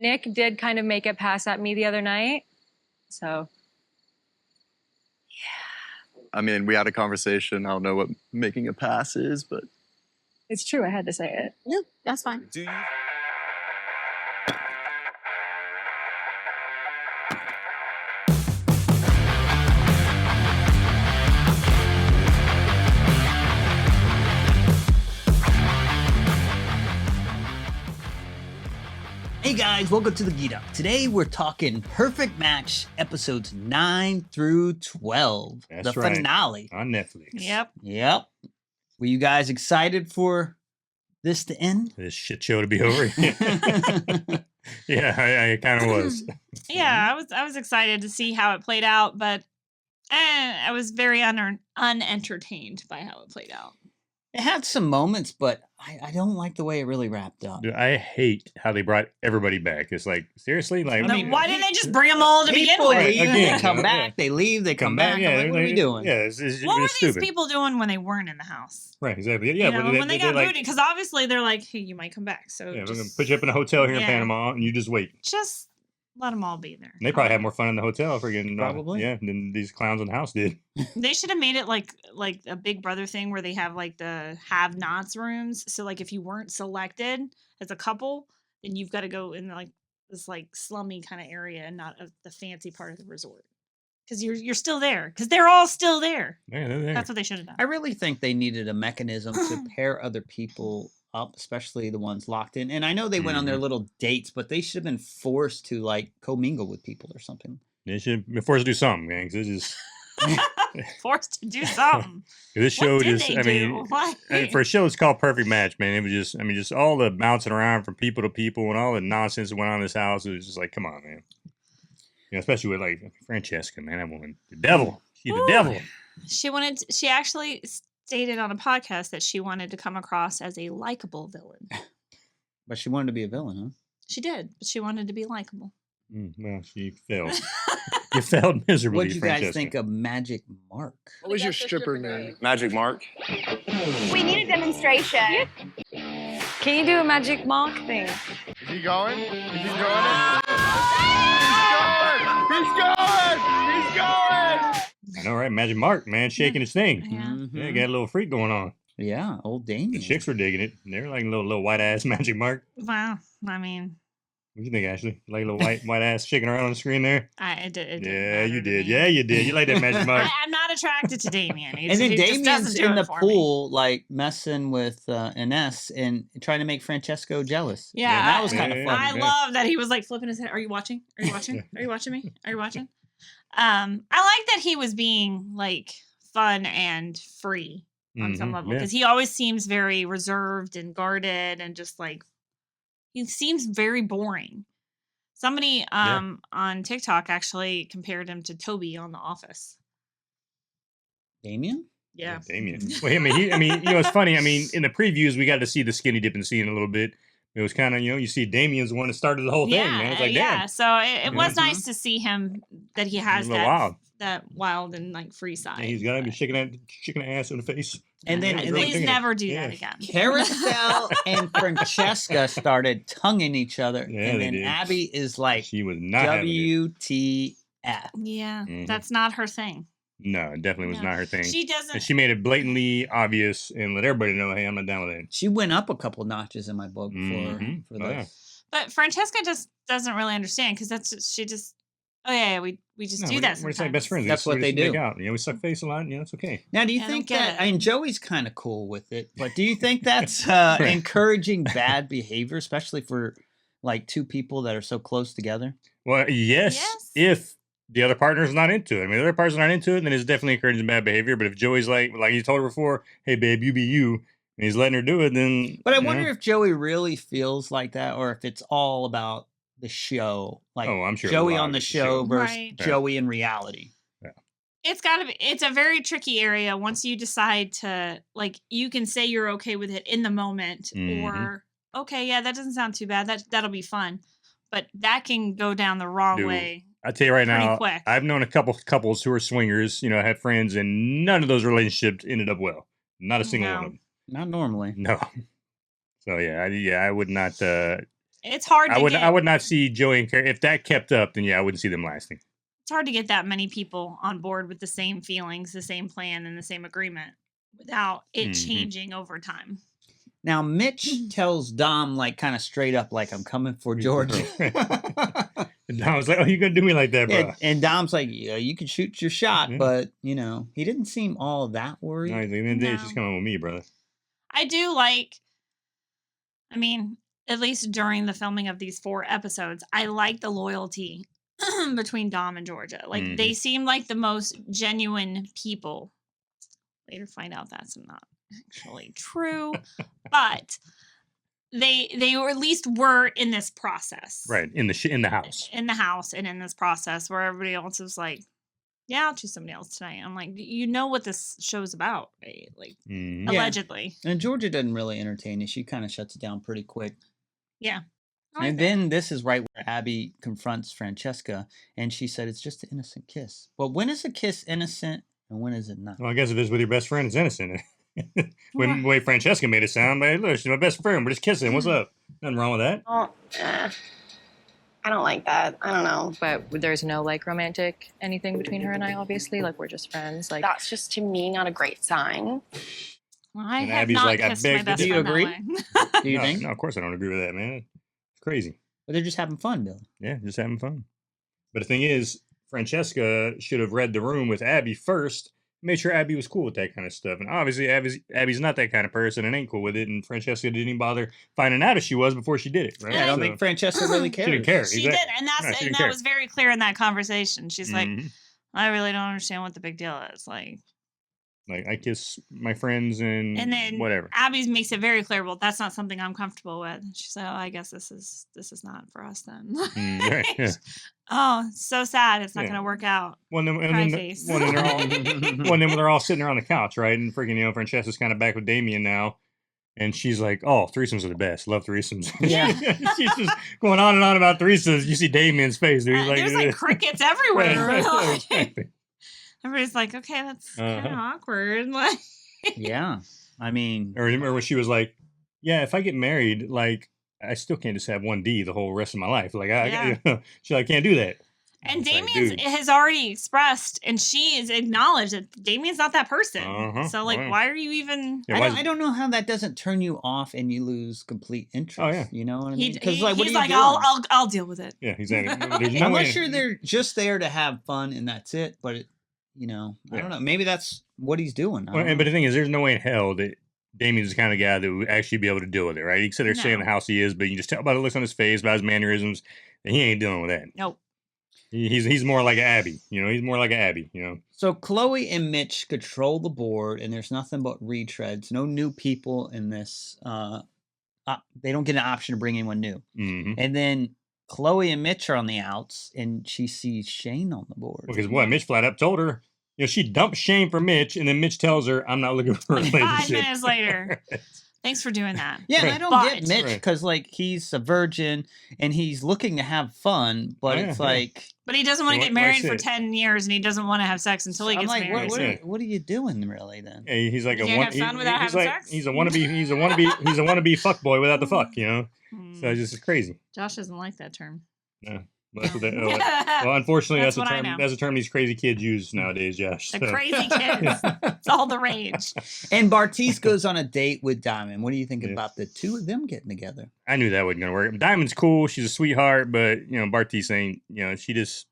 Nick did kind of make it pass at me the other night. So, yeah. I mean, we had a conversation. I don't know what making a pass is, but... It's true, I had to say it. No, that's fine. Do you... Hey guys, welcome to the Geek Up. Today we're talking Perfect Match episodes 9 through 12. That's the right. finale. On Netflix. Yep. Were you guys excited for this to end? This shit show to be over. Yeah, I kind of was. Yeah, I was excited to see how it played out, but I was very unentertained by how it played out. It had some moments, but I don't like the way it really wrapped up. Dude, I hate how they brought everybody back. It's like, seriously? Like, No, why didn't they just bring them all to begin People with? leave, Again, they come yeah. back, they leave, they come back. Yeah, I'm like, what are we doing? Yeah, it's What were stupid. these people doing when they weren't in the house? Right, exactly. Yeah, You know, but when they got like, booted, because obviously they're like, hey, you might come back. So yeah, we're just, gonna put you up in a hotel here in Yeah. Panama, and you just wait. just let them all be there. And they probably had more fun in the hotel, freaking Probably. yeah, than these clowns in the house did. They should have made it like a Big Brother thing where they have like the have-nots rooms. So like if you weren't selected as a couple, then you've got to go in like this like slummy kind of area and not the fancy part of the resort. Because you're still there. Because they're all still there. Yeah, they're there. That's what they should have done. I really think they needed a mechanism to pair other people up, especially the ones locked in. And I know they went on their little dates, but they should have been forced to like commingle with people or something. They should be forced to do something, man. 'Cause it's just Forced to do something. this show What did just, they I mean, do? Why? for a show it's called Perfect Match, man. It was just, I mean, just all the bouncing around from people to people and all the nonsense that went on in this house. It was just like, come on, man. You know, especially with like Francesca, man. That woman, the devil. She's the Ooh. devil. She actually stated on a podcast that she wanted to come across as a likable villain. But she wanted to be a villain, huh? She did, but she wanted to be likable. Well, she failed. You failed miserably, What did you guys Francesca. think of Magic Mark? What was your stripper name? Magic Mark? We need a demonstration. Can you do a magic mark thing? Is he going? Is he doing it? He's going! He's going! I know, right? Magic Mark, man, shaking his thing. Yeah. Mhm. Yeah, got a little freak going on. Yeah, old The Damien. chicks were digging it. They were like a little white ass Magic Mark. Wow. I mean, What do you think, Ashley? Like a little white ass shaking around on the screen there? it didn't Yeah, matter you to did. me. Yeah, you did. You like that Magic Mark. I'm not attracted to Damien. And then He just Damien's doesn't do in it the for me. pool, like messing with Ines and trying to make Francesco jealous. Yeah, And that was kind yeah, of yeah. fun. I love that he was like flipping his head. Are you watching? Are you watching? Are you watching me? Are you watching? I like that he was being like fun and free on some Mhm, level yeah. because he always seems very reserved and guarded and just like he seems very boring. Somebody on TikTok actually compared him to Toby on The Office. Damien? Yeah. Damien. Well, I mean, you know, it's funny. I mean, in the previews, we got to see the skinny dipping scene a little bit. It was kind of, you know, you see Damien's the one that started the whole thing, man. It's like, yeah. damn. So it was Yeah. nice to see him that he has a little that wild. that wild and like free side. Yeah, he's got to be but- shaking that ass in the face. And then, Yeah, and really Please digging it. never do Yeah. that again. Carousel and Francesca started tonguing each other. Yeah, and they then did. Abby is like, She was not having it. WTF. Yeah, Mhm. that's not her thing. No, it definitely was No. not her thing. She And doesn't. she made it blatantly obvious and let everybody know, hey, I'm not down with that. She went up a couple notches in my book Mhm. for Oh, yeah. this. But Francesca just doesn't really understand because she just. Oh yeah, we just No, do we're- that. We're just like sometimes. best friends. That's what We they just make do. Out. You know, we suck face a lot. You know, it's okay. Now, do you I don't think get that, it. I mean, Joey's kind of cool with it, but do you think that's encouraging bad behavior, especially for like two people that are so close together? Well, yes, Yes. if the other partner's not into it. I mean, if the other partner's not into it, then it's definitely encouraging bad behavior. But if Joey's like you told her before, hey, babe, you be you, and he's letting her do it, then. But I you know. wonder if Joey really feels like that, or if it's all about the show, like Oh, I'm sure a Joey lot on of the it's the show show. versus Right. Yeah. Joey in reality. It's gotta be. It's a very tricky area once you decide to like. You can say you're okay with it in the moment, Mhm. or okay, yeah, that doesn't sound too bad. That'll be fun, but that can go down the wrong Dude, way. I tell you right pretty now, quick. I've known a couple couples who are swingers. You know, had friends, and none of those relationships ended up well. Not a single one No. of them. Not normally. No. So yeah, I would not. It's hard to I would not see Joey and Carrie if that kept up. Then yeah, I wouldn't see them lasting. It's hard to get that many people on board with the same feelings, the same plan, and the same agreement without it changing over time. Now, Mitch tells Dom, like, kind of straight up, like, I'm coming for George. And Dom's like, oh, you're going to do me like that, bro. And Dom's like, yeah, you can shoot your shot, but, you know, he didn't seem all that worried. No, he's like, then she's coming with me, brother. I do I mean, at least during the filming of these 4 episodes, I like the loyalty between Dom and Georgia. Like, they seem like the most genuine people. Later find out that's not actually true, but they were at least were in this process, right? In the house, and in this process where everybody else is like, yeah, I'll choose somebody else tonight. I'm like, you know what this show's about, right? Like, allegedly. Yeah. And Georgia doesn't really entertain it. She kind of shuts it down pretty quick. Yeah. And then this is right where Abby confronts Francesca, and she said it's just an innocent kiss. But when is a kiss innocent and when is it not? Well, I guess if it's with your best friend, it's innocent. When the way Francesca made it sound, like, look, she's my best friend. We're just kissing. What's up? Nothing wrong with that. Oh, I don't like that. I don't know. But there's no like romantic anything between her and I, obviously. Like, we're just friends. Like, That's just to me not a great sign. Well, I And have Abby's not like, I kissed beg my to best Do you friend that agree? way. Do you think? No, of course I don't agree with that, man. It's crazy. But they're just having fun, Bill. Yeah, just having fun. But the thing is, Francesca should have read the room with Abby first, made sure Abby was cool with that kind of stuff. And obviously, Abby's not that kind of person and ain't cool with it. And Francesca didn't even bother finding out if she was before she did it. Right? Yeah, I don't think Francesca really cares. She didn't care. She exactly. did, and she didn't that care. was very clear in that conversation. She's like, Mhm. I really don't understand what the big deal is. Like I kiss my friends and then whatever. Abby makes it very clear. Well, that's not something I'm comfortable with. She's like, oh, I guess this is not for us then. Right, yeah. Oh, so sad. It's not Yeah. going to work out. Well, then, Cry and then, face. well, then they're all sitting there on the couch, right? And freaking, Francesca's kind of back with Damien now. And she's like, oh, threesomes are the best. Love threesomes. Yeah. She's just going on and on about threesomes. You see Damien's face. Dude. He's like, There's like crickets everywhere. Right. Like, everybody's like, okay, that's kind of awkward. Like, Yeah. I mean, Or remember when she was like, yeah, if I get married, like, I still can't just have one D the whole rest of my life. Like, she's like, I can't do that. and It's like, Damien's dude. has already expressed, and she has acknowledged that Damien's not that person. Uh-huh, So, like, right. why are you even? Yeah, I don't know how that doesn't turn you off and you lose complete interest. Oh, yeah. You know what I He, mean? Because like, what he's are you like, doing? I'll deal with it. Yeah, exactly. There's no Unless way. you're there just there to have fun and that's it. But I Yeah. don't know. Maybe that's what he's doing. I Well, don't but know. the thing is, there's no way in hell that Damien's the kind of guy that would actually be able to deal with it, right? He can sit there saying No. the house he is, but you can just tell by the looks on his face, by his mannerisms, that he ain't dealing with that. Nope. He's more like an Abby, He's more like an Abby, So Chloe and Mitch control the board, and there's nothing but retreads. No new people in this. They don't get an option to bring anyone new. Mm-hmm. And then Chloe and Mitch are on the outs, and she sees Shane on the board. Because what Mitch flat up told her, she dumped Shane for Mitch, and then Mitch tells her, "I'm not looking for a relationship." 5 minutes later. Thanks for doing that. Yeah, and I Right. don't But- get Mitch Right. because like he's a virgin and he's looking to have fun, but Yeah, it's yeah. like But he doesn't want to Like- get like I married for said. 10 years, and he doesn't want to have sex until he I'm gets like, married. what are you doing really then? Yeah, he's like You a can't one. have fun without he's having like sex? he's a wannabe. He's a wannabe fuckboy without the fuck. So it's just crazy. Josh doesn't like that term. No. Well, that's what they, well, unfortunately, That's that's, what I a term. know. That's a term these crazy kids use nowadays, Josh. The so. crazy kids. It's all the rage. And Bartise goes on a date with Diamond. What do you think Yeah. about the two of them getting together? I knew that wasn't gonna work. Diamond's cool. She's a sweetheart, but Bartise ain't. She just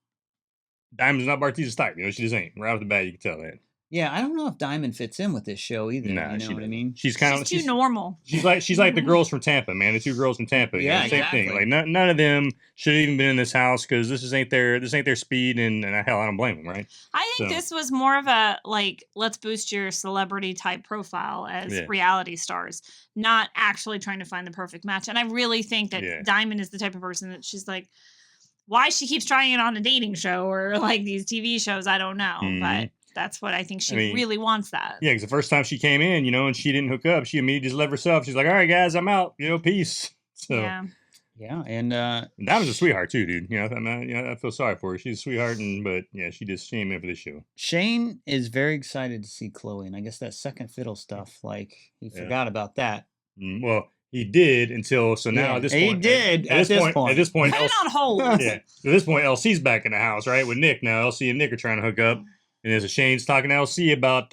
Diamond's not Bartise's type. She just ain't. Right off the bat, you can tell that. Yeah, I don't know if Diamond fits in with this show either. Nah, you she know what I doesn't. mean? She's kind She's too normal. She's like the girls from Tampa, man. The two girls from Tampa. Yeah, Same exactly. thing. Like none of them should have even been in this house because this ain't their speed, and hell, I don't blame them, right? I think So- this was more of a let's boost your celebrity type profile as Yeah. reality stars, not actually trying to find the perfect match. And I really think that Yeah. Diamond is the type of person that she's like, why she keeps trying it on a dating show or like these TV shows, I don't know. Mhm. But that's what I think she mean, really wants that. Yeah, because the first time she came in, and she didn't hook up, she immediately just left herself. She's like, "All right, guys, I'm out. Peace." So Yeah. Yeah, and Diamond's a sweetheart too, dude. I feel sorry for her. She's a sweetheart, but yeah, she came in for this show. Shane is very excited to see Chloe, and I guess that second fiddle stuff, like he Yeah. forgot about that. Well, He did until now. At this he point, did. At this point, Put it on hold. yeah. So at this point, LC's back in the house, right, with Nick. Now LC and Nick are trying to hook up, and there's Shane's talking to LC about,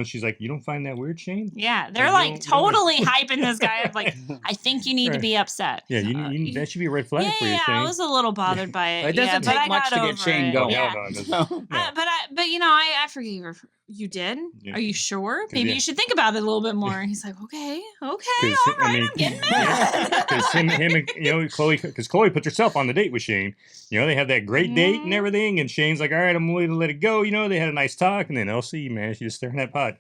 she's like, you don't find that weird, Shane? Yeah, they're Like, like totally hyping this guy up. Like, I think you need to be upset. Yeah, that should be a red flag for you, Yeah, Shane. I was a little bothered by it. It doesn't but take I much got to get over Shane it. going. Yeah. No, it doesn't. So- But I forgive her. You did? Yeah. Are you sure? Maybe Yeah. you should think about it a little bit more. He's like, okay, all 'Cause, right, I'm getting mad. Because him and Chloe, because Chloe puts herself on the date with Shane. They have that great date and everything, and Shane's like, all right, I'm willing to let it go. They had a nice talk, and then LC, man, she just stirring that pot.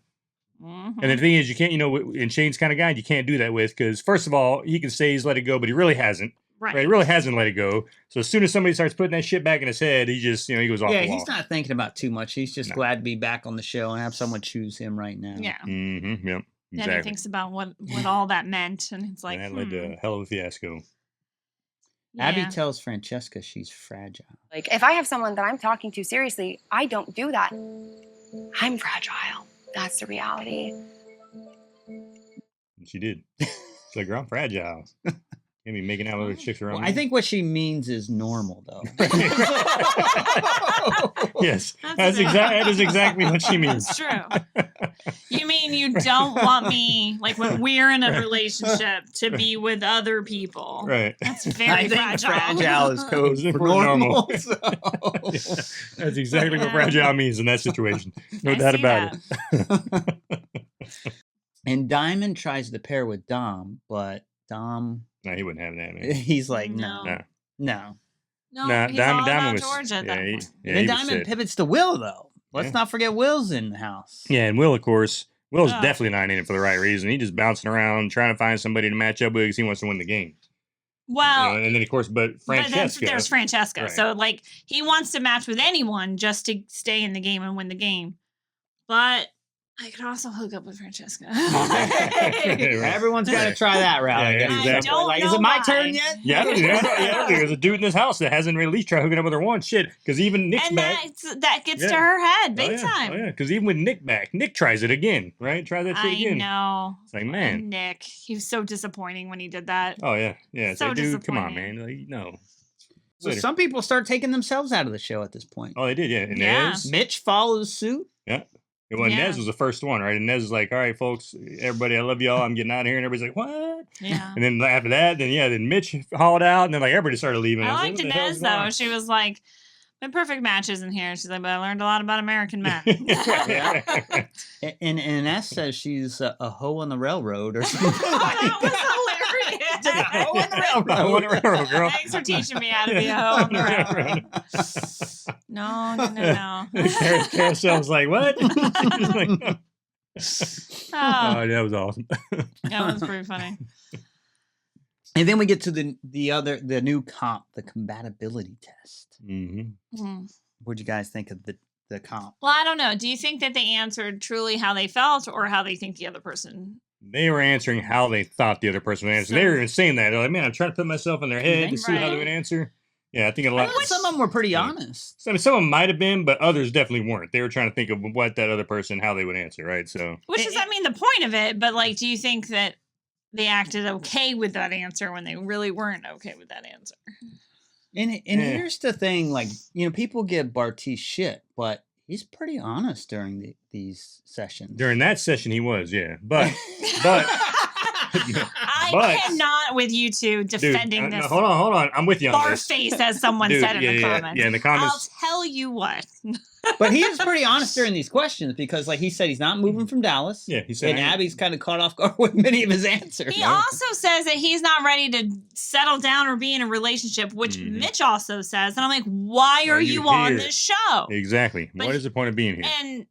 And the thing is, you can't, and Shane's kind of guy you can't do that with, because first of all, he can say he's let it go, but he really hasn't. Right. He really hasn't let it go. So as soon as somebody starts putting that shit back in his head, he just, he goes off the wall. he's not thinking about too much. He's just No. glad to be back on the show and have someone choose him right now. Yeah. Mm-hmm. Yep. Then Exactly. he thinks about what all that meant, and it's like, And that led to a hell of a fiasco. Abby yeah. tells Francesca she's fragile. Like, if I have someone that I'm talking to seriously, I don't do that. I'm fragile. That's the reality. And she did. She's like, girl, I'm fragile. Can't be making out with other chicks around Well, me. I think what she means is normal, though. Yes, That's it. that is exactly what she means. That's true. You mean you don't want me, like when we're in a relationship, to be with other people? Right. That's very I think fragile. fragile is code Those are for for normal. normal. so- That's exactly what Yeah. fragile means in that situation. No I doubt see about that. it. And Diamond tries to pair with Dom, but Dom, No, he wouldn't have that, man. he's like, no, No. no. No, Nah, he's Diamond- all Diamond about was- Georgia at yeah, that he- point. yeah, then he was Diamond sick. pivots to Will, though. Let's Yeah. not forget Will's in the house. Yeah, and Will, of course, Will's Oh. definitely not in it for the right reason. He's just bouncing around trying to find somebody to match up with because he wants to win the game. Well, And then, of course, but but then Francesca. there's Francesca. Right. So, like, he wants to match with anyone just to stay in the game and win the game. But I could also hook up with Francesca. Right. Everyone's got to try that route. Yeah, I guess. exactly. I don't Like, know is it my why. turn yet? Yeah, I don't do that. There's a dude in this house that hasn't at least tried hooking up with her once. Shit, because even Nick's And back. that gets to Yeah. her head Oh, big yeah. time. Oh, yeah, because even with Nick back, Nick tries it again, right? Try that shit I again. know. It's like, man. Nick, he was so disappointing when he did that. Oh, yeah. Yeah. It's So like, dude, come on, disappointing. man. Like, no. So Later. some people start taking themselves out of the show at this point. Oh, they did, yeah. Yeah. Inez. Mitch follows suit. Yeah. Well, Yeah. Inez was the first one, right? Inez was like, all right, folks, everybody, I love y'all. I'm getting out of here. And everybody's like, what? Yeah. And then after that, then Mitch hauled out. And then, like, everybody started leaving. I was liked like, what the hell's Inez going though. on? She was like, "My perfect match isn't here." She's like, "But I learned a lot about American men." Yeah. And Inez says she's a hoe on the railroad or something. That was hilarious. Just a hoe on the railroad. I want a railroad, girl. Thanks for teaching me how to be a hoe on the railroad. No. Carousel was like, what? She was like, no. Oh, Oh, that was awesome. that was pretty funny. And then we get to the new comp, the compatibility test. Hmm. Hmm. What'd you guys think of the comp? Well, I don't know. Do you think that they answered truly how they felt or how they think the other person? They were answering how they thought the other person would answer. They were even saying that. They're like, man, I'm trying to put myself in their head to see how they Right. would answer. Yeah, I think a I lot. thought some of them were pretty Yeah. honest. I mean, some of them might have been, but others definitely weren't. They were trying to think of what that other person, how they would answer, right? So, Which is, I mean, the point of it. But like, do you think that they acted okay with that answer when they really weren't okay with that answer? And Yeah. here's the thing, like, people give Bartise shit, but he's pretty honest during these sessions. during that session, he was, yeah. But I But- cannot with you two defending dude, this. hold on. I'm with you on Bar this. face, as someone Dude, said in the yeah, comments. yeah, in the comments. I'll tell you what. But he is pretty honest during these questions because, like he said, he's not moving from Dallas. Yeah, he said, And I ain't- Abby's kind of caught off guard with many of his answers. He also says that he's not ready to settle down or be in a relationship, which Mhm. Mitch also says. And I'm like, why Are are you you on here? this show? Exactly. But What is the point of being here? And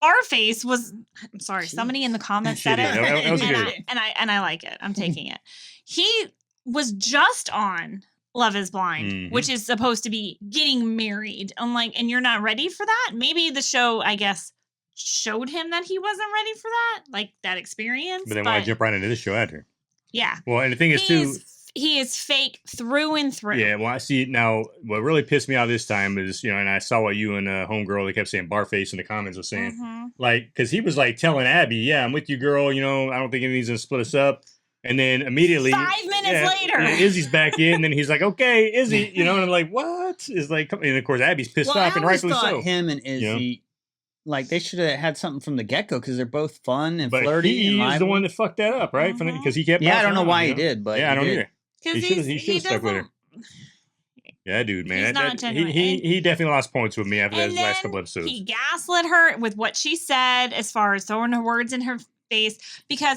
Barface was, I'm sorry, somebody in the comments She said did. it. That was and, good. I like it. I'm taking it. He was just on Love is Blind, Mhm. which is supposed to be getting married. I'm like, and you're not ready for that? Maybe the show, I guess, showed him that he wasn't ready for that, like that experience. But then why jump right into this show after? Yeah. Well, and the thing is, too, He's he is fake through and through. Yeah, well, I see now. What really pissed me off this time is, and I saw what you and homegirl, they kept saying Barface in the comments was saying, like, because he was like telling Abby, "Yeah, I'm with you, girl. I don't think anything's gonna split us up." And then immediately, 5 minutes later, Izzy's back in, and then he's like, "Okay, Izzy," and I'm like, "What?" Is like, and of course, Abby's pissed off, and rightfully so. Him and Izzy, like, they should have had something from the get-go because they're both fun and flirty. He's the one that fucked that up, right? Because he kept. Yeah, I don't know why he did, but I don't either. He should have stuck with her. Yeah, dude, man. He definitely lost points with me after those last couple episodes. He gaslit her with what she said as far as throwing her words in her face.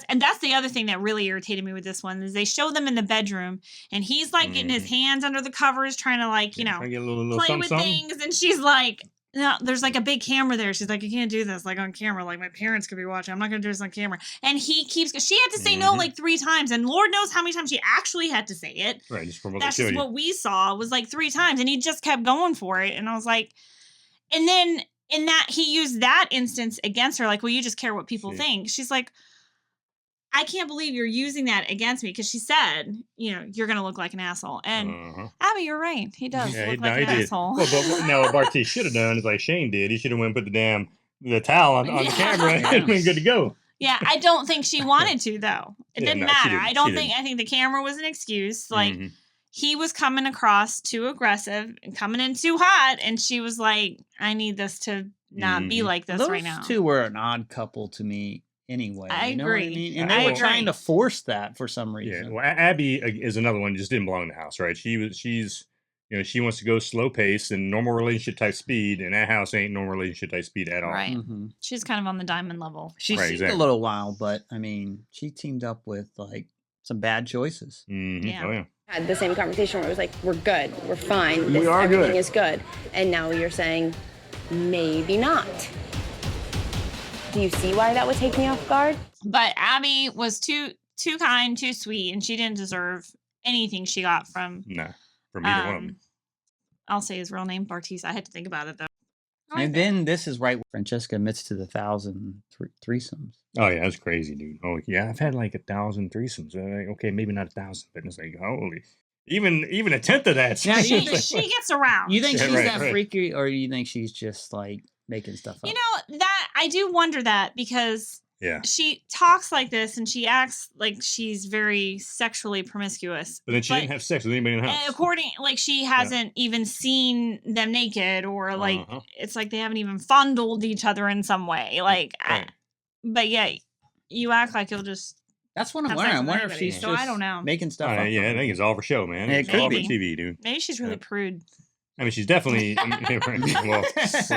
And that's the other thing that really irritated me with this one is they show them in the bedroom and he's like getting his hands under the covers trying to like, get a little play with something. things. And she's like, no, there's like a big camera there. She's like, you can't do this like on camera. Like my parents could be watching. I'm not going to do this on camera. And she had to say no like 3 times. And Lord knows how many times she actually had to say it. Right. Just from what That's they just showed what we saw was like 3 times. And he just kept going for it. And I was like, and then in that he used that instance against her. Like, well, you just care what people think. She's like, I can't believe you're using that against me because she said, you're going to look like an asshole. And Abby, you're right. He does look like an asshole. Well, but now what Bartise should have done is like Shane did. He should have went and put the towel on the camera and been good to go. Yeah, I don't think she wanted to though. It didn't matter. I think the camera was an excuse. Like he was coming across too aggressive and coming in too hot, and she was like, "I need this to not be like this right now." Those two were an odd couple to me. Anyway, I agree. What I mean? And they were trying to force that for some reason. Yeah, well, Abby is another one who just didn't belong in the house, right? She's she wants to go slow pace and normal relationship type speed, and that house ain't normal relationship type speed at all. Right. She's kind of on the diamond level. She seemed a little wild, but I mean, she teamed up with like some bad choices. Yeah. Oh yeah. Had the same conversation where it was like, we're good, we're fine, everything is good. And now you're saying, maybe not. Do you see why that would take me off guard? But Abby was too kind, too sweet, and she didn't deserve anything she got from. Nah, from either one of them. I'll say his real name, Bartise. I had to think about it though. And then this is right where Francesca admits to the 1,000 threesomes. Oh yeah, that's crazy, dude. Oh yeah, I've had like 1,000 threesomes. Okay, maybe not 1,000, but it's like holy, even a tenth of that. Yeah, she gets around. You think she's that freaky, or you think she's just like making stuff up? That I do wonder that because she talks like this and she acts like she's very sexually promiscuous. But then she didn't have sex with anybody in the house. She hasn't even seen them naked or like it's like they haven't even fondled each other in some way. Like, but yeah, you act like you'll just. That's what I'm wondering. I wonder if she's just I don't know. making stuff up. Yeah, I think it's all for show, man. It could all be for TV, dude. Maybe she's really prude. I mean, she's definitely. well,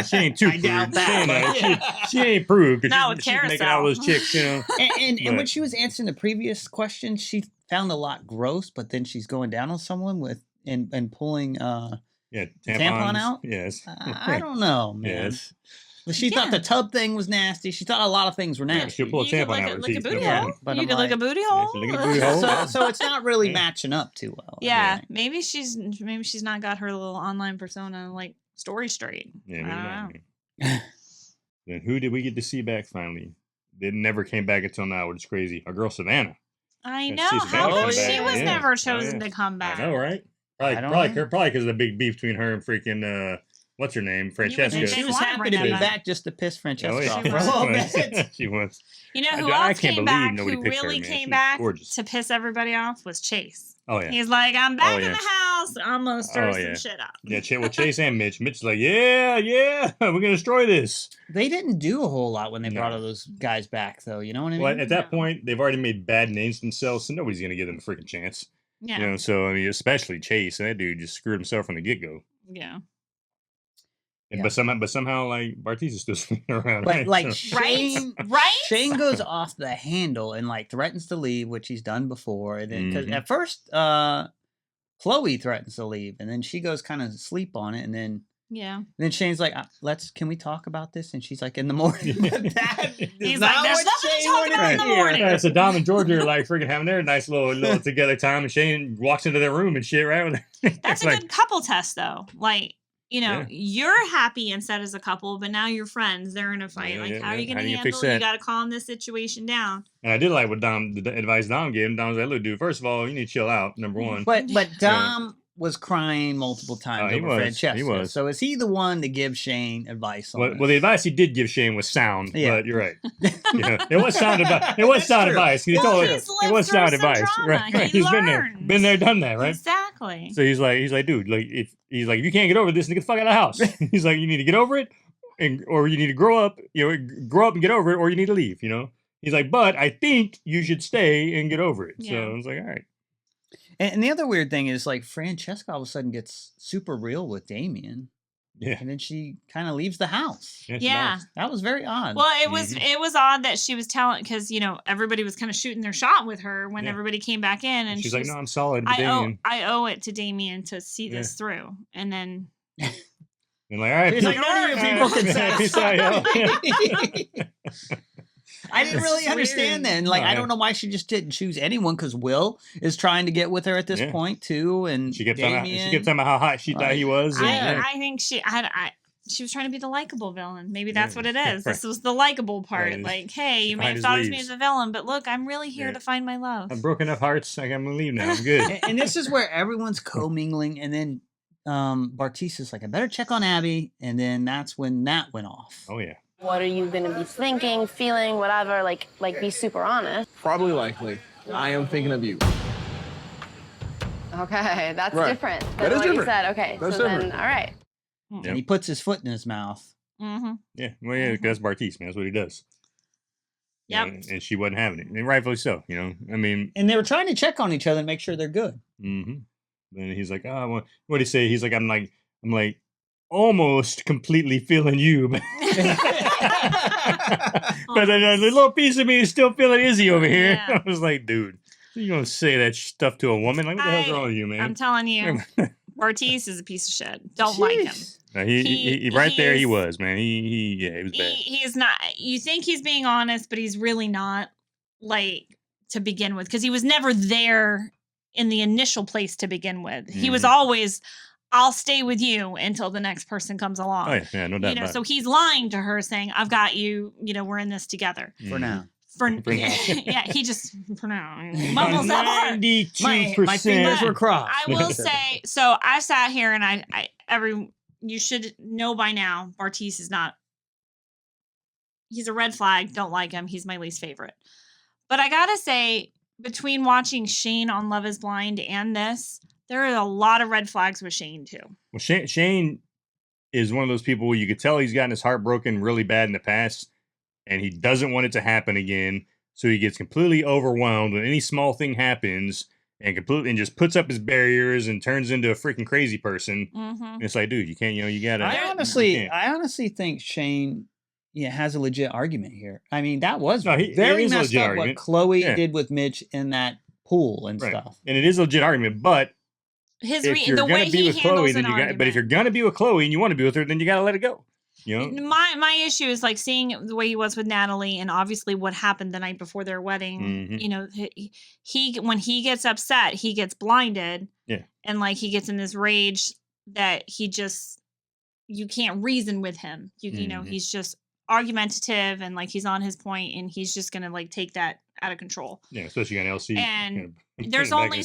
she ain't too I doubt prude. that. She ain't prude Not because with she's making all those chicks, And when she was answering the previous question, she found a lot gross, but then she's going down on someone with and pulling tampon out. Yes. I don't know, man. Yes. She thought the tub thing was nasty. She thought a lot of things were nasty. She'll pull a tampon out. Lick a booty hole. But You can lick a booty hole. So it's not really matching up too well. Yeah, maybe she's not got her little online persona like story straight. Yeah, Then who did we get to see back finally? They never came back until now, which is crazy. Our girl Savannah. I know. How come she was never chosen to come back? I know, right? Probably because of the big beef between her and freaking what's her name, Francesca. She was happy to be back just to piss Francesca off for a little bit. She was. You know who else came back? Who really came back to piss everybody off was Chase. Oh yeah. He's like, I'm back in the house. I'm gonna stir some shit up. Yeah, Chase and Mitch. Mitch's like, yeah, we're gonna destroy this. They didn't do a whole lot when they brought all those guys back, though. You know what I mean? Well, at that point, they've already made bad names themselves, so nobody's gonna give them a freaking chance. Yeah. So I mean, especially Chase. That dude just screwed himself from the get go. Yeah. But somehow, like Bartise is still swinging around. But like Shane goes off the handle and like threatens to leave, which he's done before. And then because at first, Chloe threatens to leave, and then she goes kind of sleep on it, and then then Shane's like, can we talk about this? And she's like, in the morning. He's like, there's nothing to talk about in the morning. Yeah, so Dom and Georgia are like freaking having their nice little together time, and Shane walks into their room and shit. Right? That's a good couple test, though. Like. you know, you're happy and set as a couple, but now you're friends. They're in a fight. How are you going to handle it? You got to calm this situation down. And I did like what the advice Dom gave him. Dom was like, look, dude, first of all, you need to chill out, number one. But Dom was crying multiple times over Francesca. He was. So is he the one to give Shane advice on this? Well, the advice he did give Shane was sound, but you're right. It was sound advice. It was sound advice. He told her it was sound advice. Right. He's been there, done that, right? Exactly. So he's like, dude, like if you can't get over this, then get the fuck out of the house. He's like, you need to get over it, or you need to grow up and get over it, or you need to leave. He's like, but I think you should stay and get over it. Yeah. So I was like, all right. And the other weird thing is, like, Francesca all of a sudden gets super real with Damien. Yeah. And then she kind of leaves the house. Yeah. That was very odd. Well, it was odd that she was telling, because, everybody was kind of shooting their shot with her when everybody came back in. And she's like, no, I'm solid with Damien. I owe it to Damien to see this through. And then... And like, all right, he's like, none of you people can say. I didn't really understand then. Like, I don't know why she just didn't choose anyone, because Will is trying to get with her at this point too, and she kept talking about how hot she thought he was. I think she was trying to be the likable villain. Maybe that's what it is. This was the likable part. Like, hey, you may have thought of me as a villain, but look, I'm really here to find my love. I've broken enough hearts. I'm gonna leave now. I'm good. And this is where everyone's commingling, and then Bartise is like, I better check on Abby, and then that's when that went off. Oh yeah. What are you gonna be thinking, feeling, whatever? Like be super honest. Probably likely. I am thinking of you. Okay, that's different than what you said. Okay, that's then, all right. And he puts his foot in his mouth. Mm-hmm. Yeah, well, yeah, that's Bartise, man. That's what he does. Yep. And she wasn't having it, and rightfully so. I mean, and they were trying to check on each other and make sure they're good. Mm-hmm. And he's like, oh, what did he say? He's like, I'm like almost completely feeling you, but then a little piece of me is still feeling Izzy over here. Yeah. I was like, dude, you don't say that stuff to a woman. Like, what the hell's wrong with you, man? I'm telling you, Bartise is a piece of shit. Don't like him. He was, man. He was bad. He is not. You think he's being honest, but he's really not. Like, to begin with, because he was never there in the initial place to begin with. Mm-hmm. He was always, I'll stay with you until the next person comes along. Oh yeah, no doubt. So he's lying to her, saying, "I've got you. We're in this together for now." For now. Yeah, he just for now mumbles that part. 92%. My fingers were crossed. I will say, so I sat here and you should know by now, Bartise is not. He's a red flag. Don't like him. He's my least favorite. But I gotta say, between watching Shane on Love Is Blind and this, there are a lot of red flags with Shane too. Well, Shane is one of those people where you could tell he's gotten his heart broken really bad in the past, and he doesn't want it to happen again. So he gets completely overwhelmed when any small thing happens, and just puts up his barriers and turns into a freaking crazy person. Mm-hmm. And it's like, dude, you can't, you gotta. I honestly think Shane has a legit argument here. I mean, that was very messed up argument. What Chloe did with Mitch in that pool and stuff. And it is a legit argument, but if you're going to be with Chloe, then but if you're going to be with Chloe and you want to be with her, then you got to let it go. My issue is like seeing the way he was with Natalie, and obviously what happened the night before their wedding. Mm-hmm. He when he gets upset, he gets blinded. Yeah. And like he gets in this rage that you can't reason with him. He's just argumentative and like he's on his point, and he's just gonna like take that out of control. Yeah, especially on LC. And there's only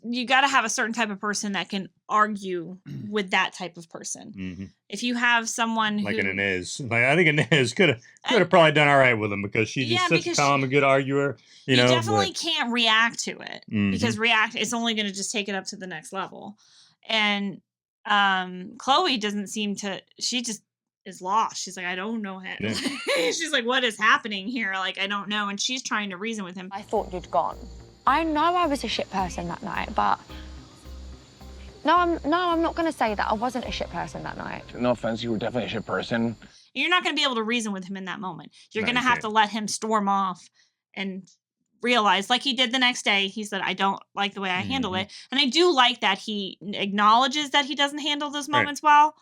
you got to have a certain type of person that can argue with that type of person. Mm-hmm. If you have someone like an Inez, I think Inez could have probably done all right with him because she's just such a calm and good arguer. You definitely can't react to it because it's only going to just take it up to the next level. And Chloe doesn't seem to. She just is lost. She's like, I don't know him. Yeah. She's like, what is happening here? Like, I don't know. And she's trying to reason with him. I thought you'd gone. I know I was a shit person that night, but no, I'm not going to say that I wasn't a shit person that night. No offense, you were definitely a shit person. You're not going to be able to reason with him in that moment. You're going to have to let him storm off and realize, like he did the next day, he said, I don't like the way I handle it. And I do like that he acknowledges that he doesn't handle those moments well.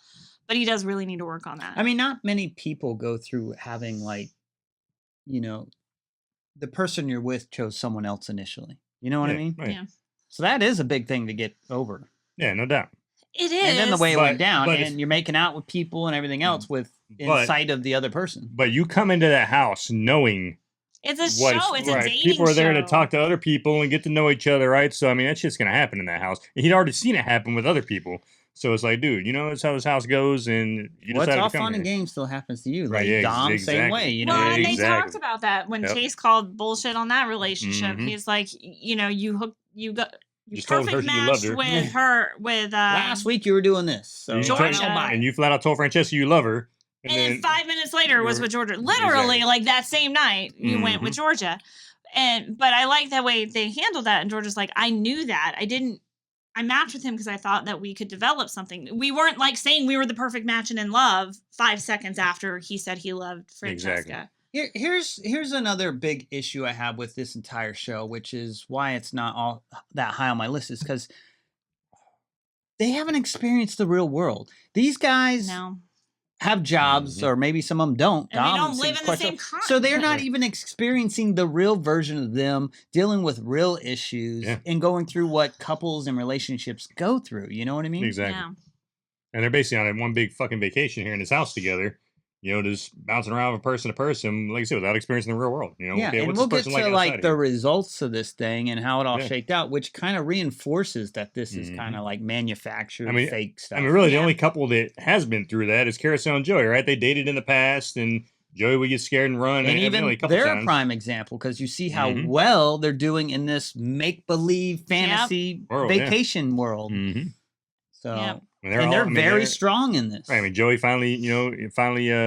But he does really need to work on that. I mean, not many people go through having like, the person you're with chose someone else initially. You know what I mean? Right. Yeah. So that is a big thing to get over. Yeah, no doubt. It is. And then the way it went down, but and you're making out with people and everything else in sight of the other person. But you come into that house knowing it's a show. It's a dating show. People are there to talk to other people and get to know each other, right? So, I mean, that shit's going to happen in that house. He'd already seen it happen with other people. So it's like, dude, you know, that's how this house goes. And you What's decided all to come fun here. and games still happens to you. Like Right, yeah, Dom, exactly. same way. You know, Well, and they exactly. talked about that when Chase called bullshit on that relationship. Mhm. He's like, you know, you Just told her perfect you loved match her. with last week you were doing this. So You Georgia. told- and you flat out told Francesca you love her. And then 5 minutes later was with Georgia. Literally, Exactly. like that same night, you went with Georgia. But I like that way they handled that. And Georgia's like, I knew that. I matched with him because I thought that we could develop something. We weren't like saying we were the perfect match and in love 5 seconds after he said he loved Francesca. Exactly. Here's another big issue I have with this entire show, which is why it's not all that high on my list, is because they haven't experienced the real world. These guys have jobs, or maybe some of them don't. And they don't live in the same continent. So they're not even experiencing the real version of them dealing with real issues and going through what couples and relationships go through. You know what I mean? Exactly. Yeah. And they're basically on one big fucking vacation here in this house together. You know, just bouncing around from person to person, like I said, without experiencing the real world. You know, yeah, okay, and what's we'll this get person to like like outside the here? results of this thing and how it all shaked out, which kind of reinforces that this is Mhm. kind of like manufactured, I mean, fake stuff. I mean, really, the only couple that has been through that is Carousel and Joey, right? They dated in the past, and Joey would get scared and run. And even evidently a couple they're a times. prime example because you see how Mhm. well they're doing in this make-believe fantasy World, yeah. vacation world. Mhm. So, Yep. and they're very strong in this. Right, I mean, Joey finally,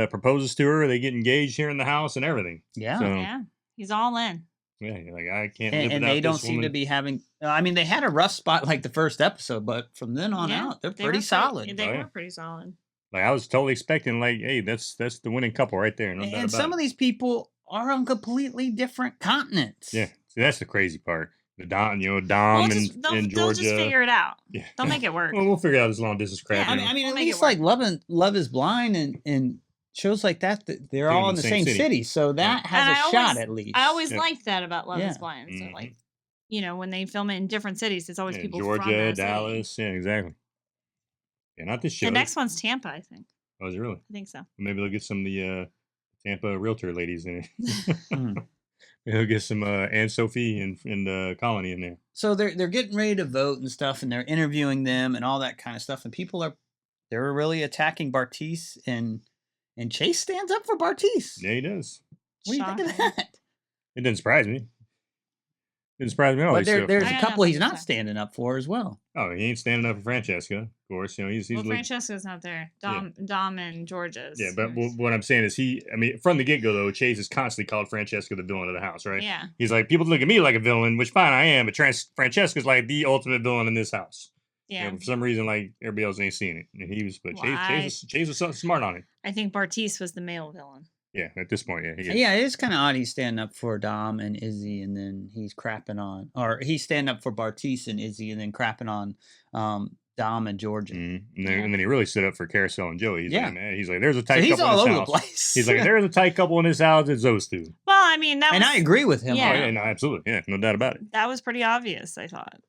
proposes to her. They get engaged here in the house and everything. Yeah. So, Yeah. He's all in. yeah, you're like, I can't live And without they don't this seem to woman. be having. I mean, they had a rough spot like the first episode, but from then on out, they're pretty solid. They were pretty solid. Like, I was totally expecting, like, hey, that's the winning couple right there. No doubt And about some it. of these people are on completely different continents. Yeah, see, that's the crazy part. The Dom, They'll and just Georgia. figure it out. Yeah. They'll make it work. Well, we'll figure out this long distance crap. Yeah, you know. I mean, We'll at make it least like work. Love is Blind and shows like that they're all in the same city. So that has And a shot at least. I always liked that about Love is Yeah. Blind. So Mhm. like, you know, when they film it in different cities, it's always people from Georgia, that city. Dallas. Yeah, exactly. Yeah, not this show. The next one's Tampa, I think. Oh, is it really? I think so. Maybe they'll get some of the Tampa realtor ladies in it. Hmm. Maybe they'll get some Anne Sophie and Colony in there. So they're getting ready to vote and stuff, and they're interviewing them and all that kind of stuff. And they're really attacking Bartise, and Chase stands up for Bartise. Yeah, he does. What do you think of Shocking. that? It didn't surprise me. Didn't surprise me at all. But there's I a got couple he's nothing to not say. standing up for as well. Oh, he ain't standing up for Francesca, of course. You know, he's Well, like, Francesca's not there. Dom and Georgia's. yeah, but what I'm saying is from the get-go, though, Chase has constantly called Francesca the villain of the house, right? Yeah. He's like, people look at me like a villain, which fine, I am, but Francesca's like the ultimate villain in this house. You Yeah. know, for some reason, like, everybody else ain't seeing it. And he was, but Well, Chase was so smart on it. I think Bartise was the male villain. Yeah, at this point, yeah. He is. Yeah, it is kind of odd he's standing up for Dom and Izzy, and then he's crapping on, or he's standing up for Bartise and Izzy, and then crapping on Dom and Georgia. Mhm. And then he really stood up for Carousel and Joey. He's Yeah. like, man, he's like, there's a So tight he's couple all in this over house. the place. He's like, there's a tight couple in this house. It's those two. Well, I mean, that and was, I agree with him. Yeah. Oh, yeah, no, absolutely. Yeah, no doubt about it. that was pretty obvious, I thought.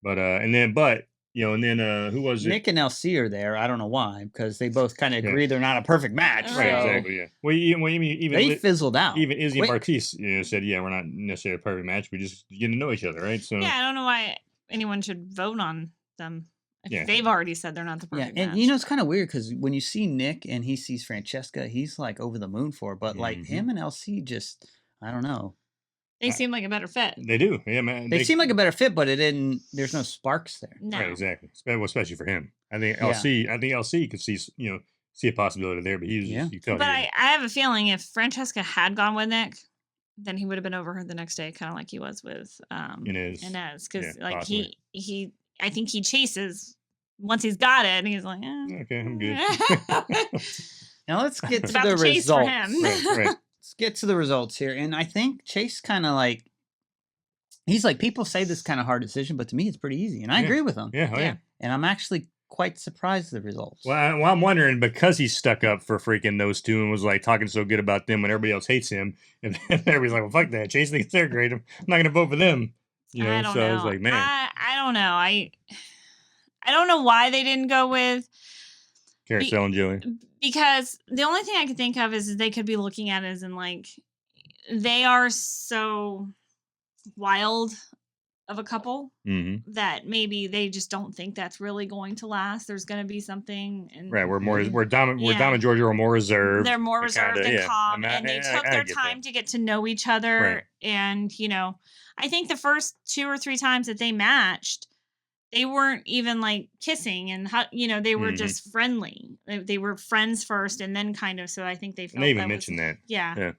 But, who was it? Nick and LC are there. I don't know why, because they both kind of Yeah. agree they're not a perfect match. Right, Right, so exactly, yeah. Well, even they fizzled out. even Izzy Wait. and Bartise, said, yeah, we're not necessarily a perfect match. We just getting to know each other, right? So, Yeah, I don't know why anyone should vote on them. If Yeah. they've already said they're not the Yeah, perfect and match. it's kind of weird because when you see Nick and he sees Francesca, he's like over the moon for her. But like Mhm. him and LC just, I don't know. They seem like a better fit. they do. Yeah, man. They seem like a better fit, but there's no sparks there. No. Right, exactly. Especially for him. I think Yeah. LC could see a possibility there, but he's Yeah. you tell But he- I have a feeling if Francesca had gone with Nick, then he would have been over her the next day, kind of like he was with Inez. because Yeah, like possibly. he I think he chases once he's got it, and he's like, Okay, I'm good. Now let's get It's to about the the chase for results. him. right. Let's get to the results here. And I think Chase kind of like, he's like, people say this kind of hard decision, but to me it's pretty easy. And I Yeah. agree with him. Yeah, oh, yeah. And I'm actually quite surprised at the results. Well, I'm wondering because he stuck up for freaking those two and was like talking so good about them when everybody else hates him, and then everybody's like, "Well, fuck that. Chase thinks they're great. I'm not going to vote for them." I don't so know. I was like, "Man, I don't know. I I don't know why they didn't go with Carousel and Joey. because the only thing I could think of is they could be looking at it as in like they are so wild of a couple that maybe they just don't think that's really going to last. There's going to be something, and Right, we're Dom and Georgia are more reserved. They're more reserved and calm, and they took their get time that. to get to know each other. Right. And I think the first 2 or 3 times that they matched, they weren't even like kissing, and they were just friendly. They were friends first, and then kind of. So I think they felt. And they even mentioned that. Yeah.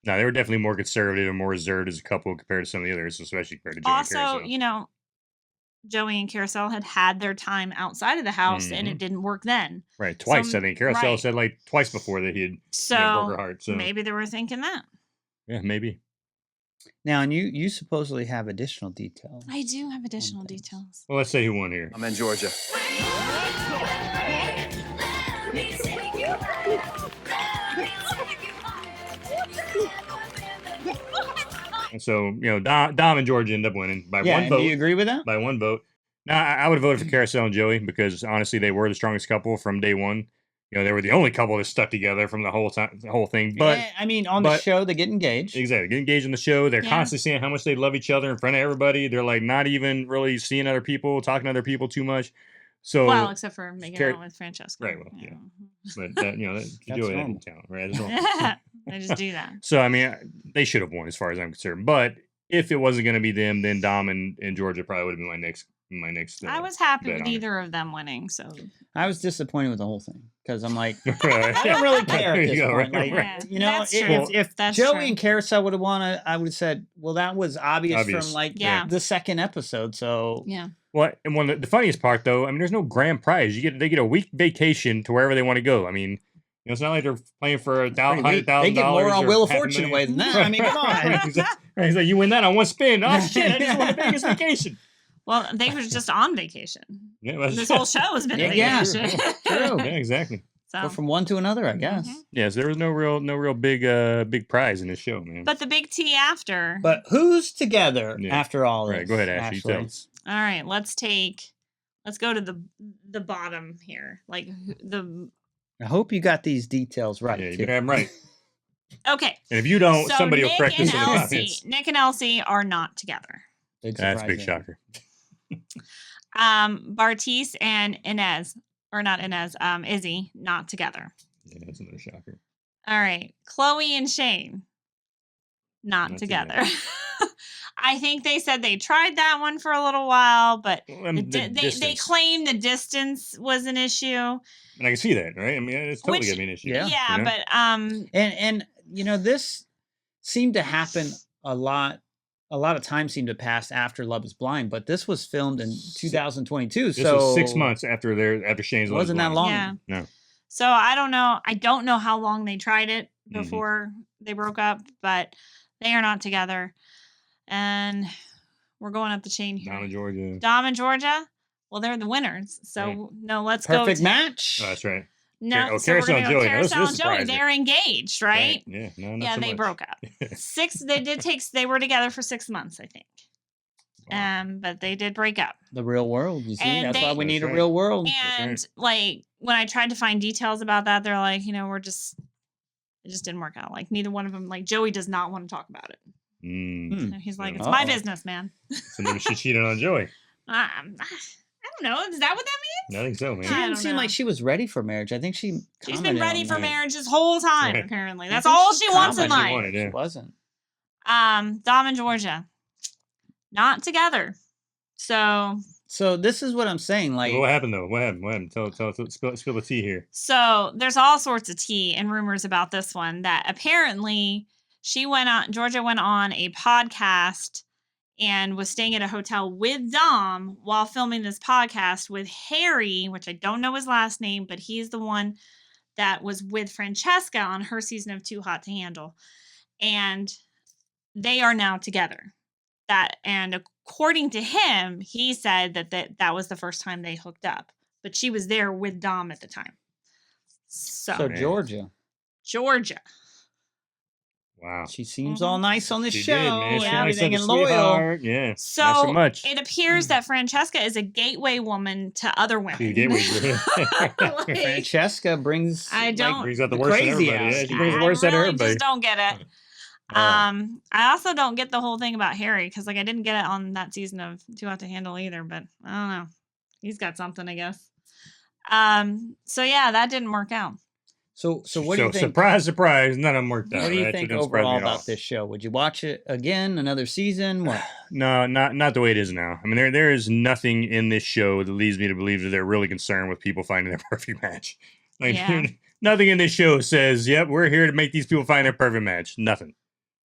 No, they were definitely more conservative and more reserved as a couple compared to some of the others, especially compared to Joey and Also, Carousel. Joey and Carousel had their time outside of the house, and it didn't work then. Right, twice. So, I think Carousel right. said like twice before that he had broke her heart. So maybe they were thinking that. yeah, maybe. Now, and you supposedly have additional details. I do have additional details. Well, let's say who won here. I'm in Georgia. And so, Dom and Georgia end up winning by one vote. Do you agree with that? By one vote. Now, I would have voted for Carousel and Joey because honestly, they were the strongest couple from day one. They were the only couple that stuck together from the whole thing. But I mean, on the show, they get engaged. Exactly, get engaged in the show. They're constantly saying how much they love each other in front of everybody. They're like not even really seeing other people, talking to other people too much. So well, except for making out with Francesca. Right. Well, yeah. But that's Joey had talent, right? They just do that. So I mean, they should have won as far as I'm concerned. But if it wasn't going to be them, then Dom and Georgia probably would have been my next. I was happy with either of them winning. So I was disappointed with the whole thing because I'm like, I don't really care at this point. If Joey and Carousel would have won, I would have said, well, that was obvious. From like the second episode. So yeah. Well, and the funniest part though, I mean, there's no grand prize. They get a week vacation to wherever they want to go. I mean, it's not like they're playing for $100,000. They get more on Wheel of Fortune away than that. I mean, come on. He's like, you win that on one spin. Oh shit! I just won the biggest vacation. Well, they were just on vacation. Yeah, this whole show has been a vacation. True. Yeah, exactly. So go from one to another, I guess. Yes, there was no real big prize in this show, man. But the big T after. But who's together after all this? Right, go ahead, Ashley. Tell us. All right, let's go to the bottom here. Like I hope you got these details right. Yeah, you got them right. Okay. And if you don't, somebody will correct us in the comments. Nick and Elsie are not together. That's a big shocker. Bartise and Izzy, not together. Yeah, that's another shocker. All right. Chloe and Shane, not together. I think they said they tried that one for a little while, but they claimed the distance was an issue. And I can see that, right? I mean, it's totally going to be an issue. Yeah, but and this seemed to happen a lot. A lot of time seemed to pass after Love Is Blind, but this was filmed in 2022. This was 6 months after Shane's Love Is Blind. Wasn't that long? Yeah. No. So I don't know. I don't know how long they tried it before they broke up, but they are not together. And we're going up the chain here. Dom and Georgia. Well, they're the winners. So no, let's go. Perfect match. Oh, that's right. No, so Carousel and Joey. Carousel and Joey. They're engaged, right? Yeah. No, yeah, so they broke up. They were together for 6 months, I think. Wow. But they did break up. The real world, you see. That's why we need a real world. And like when I tried to find details about that, they're like, it just didn't work out. Like neither one of them, like Joey does not want to talk about it. He's like, it's my business, man. So maybe she cheated on Joey. I don't know. Is that what that means? I think so, man. She didn't seem like she was ready for marriage. I think she's been ready for marriage this whole time, apparently. That's all she wants in life. She wasn't. Dom and Georgia. Not together. So this is what I'm saying. Like, what happened though? What happened? Tell spill the tea here. So there's all sorts of tea and rumors about this one that apparently Georgia went on a podcast and was staying at a hotel with Dom while filming this podcast with Harry, which I don't know his last name, but he's the one that was with Francesca on her season of Too Hot to Handle. And they are now together. And according to him, he said that was the first time they hooked up. But she was there with Dom at the time. So Georgia. Wow. She seems all nice on this She show. did, man. And She Yeah. everything nice and like a loyal. sweetheart. Yeah. Not So so much. it appears that Francesca is a gateway woman to other women. She's a gateway girl. Like, Francesca brings I don't- Brings out the the worst in crazy everybody. out. Yeah, she brings the worst I out of really everybody. just don't get it. I also don't get the whole thing about Harry because like I didn't get it on that season of Too Hot to Handle either, but I don't know. He's got something, I guess. So yeah, that didn't work out. So what do you think? Surprise, surprise, none of them worked out. What do you That think didn't surprise me overall at all. about this show? Would you watch it again? Another season? What? No, not the way it is now. I mean, there is nothing in this show that leads me to believe that they're really concerned with people finding their perfect match. Like, Yeah. nothing in this show says, "Yep, we're here to make these people find their perfect match." Nothing.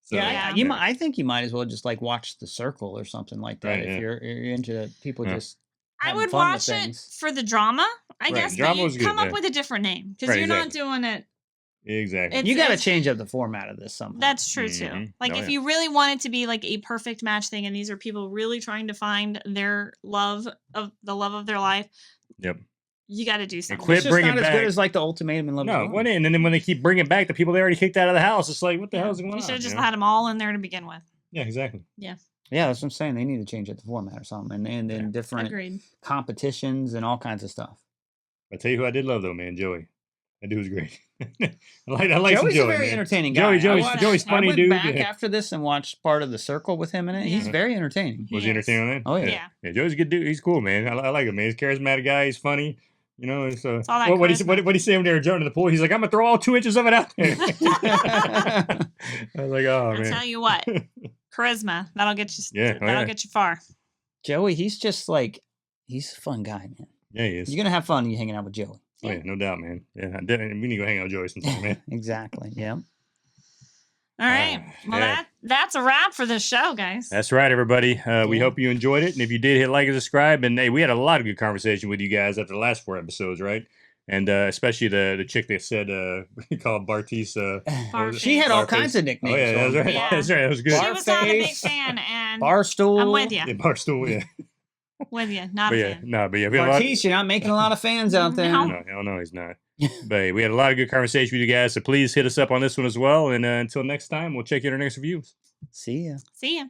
So, Yeah. I think you might as well just like watch The Circle or something like that Right, if yeah. you're into people Yeah. just. I having would fun with watch it things. for the drama, I Right, guess. drama But was you good, come up yeah. with a different name because Right, you're not exactly. doing it. Exactly. It's- You got to it's- change up the format of this somehow. That's true too. Mhm. Like Oh, if yeah. you really want it to be like a perfect match thing, and these are people really trying to find their love of their life, Yep. you got to do something. quit It's just bringing not as back- good as like the Ultimatum and Love. No, Is what Blind. in? And then when they keep bringing back the people they already kicked out of the house, it's like, what the hell's going on? You should have just you know? had them all in there to begin with. Yeah, exactly. Yeah, that's what I'm saying. They need to change up the format or something, and then different Agreed. competitions and all kinds of stuff. I tell you who I did love though, man, Joey. That dude was great. I like some Joey's Joey, a very man. entertaining guy. Joey's funny, I went dude. back Yeah. after this and watched part of The Circle with him in it. He's Yeah. very entertaining. Was he Yes. entertaining on that? Oh, yeah. Yeah. Yeah, Joey's a good dude. He's cool, man. I like him, man. He's a charismatic guy. He's funny. You know, and so It's all that what he charisma. say when they were jumping in the pool? He's like, I'm gonna throw all 2 inches of it out there. I was like, oh I'll man. tell you what, charisma that'll get you. Yeah, oh, that'll yeah. get you far. Joey, he's just like he's a fun guy, man. Yeah, he is. You're gonna have fun when you're hanging out with Joey. Oh, yeah, no doubt, man. Yeah, I definitely. We need to go hang out with Joey sometime, man. Exactly. Yeah. All right. Well, yeah. that's a wrap for this show, guys. That's right, everybody. We Yeah. hope you enjoyed it, and if you did, hit like and subscribe. And hey, we had a lot of good conversation with you guys after the last 4 episodes, right? And especially the chick that said we called Bartise. what was it? She had all Barface. kinds of nicknames. Oh yeah, that's right. Yeah. That's right. That was good. She was not a big Barface, fan, and Barstool. I'm with you. Yeah, Barstool. Yeah, With you, not but a yeah, fan. no, but yeah, we had a lot. Bartise, you're not making a lot of fans out there. No. No, hell no, he's not. But hey, we had a lot of good conversation with you guys, so please hit us up on this one as well. And until next time, we'll check you in our next reviews. See ya. See ya.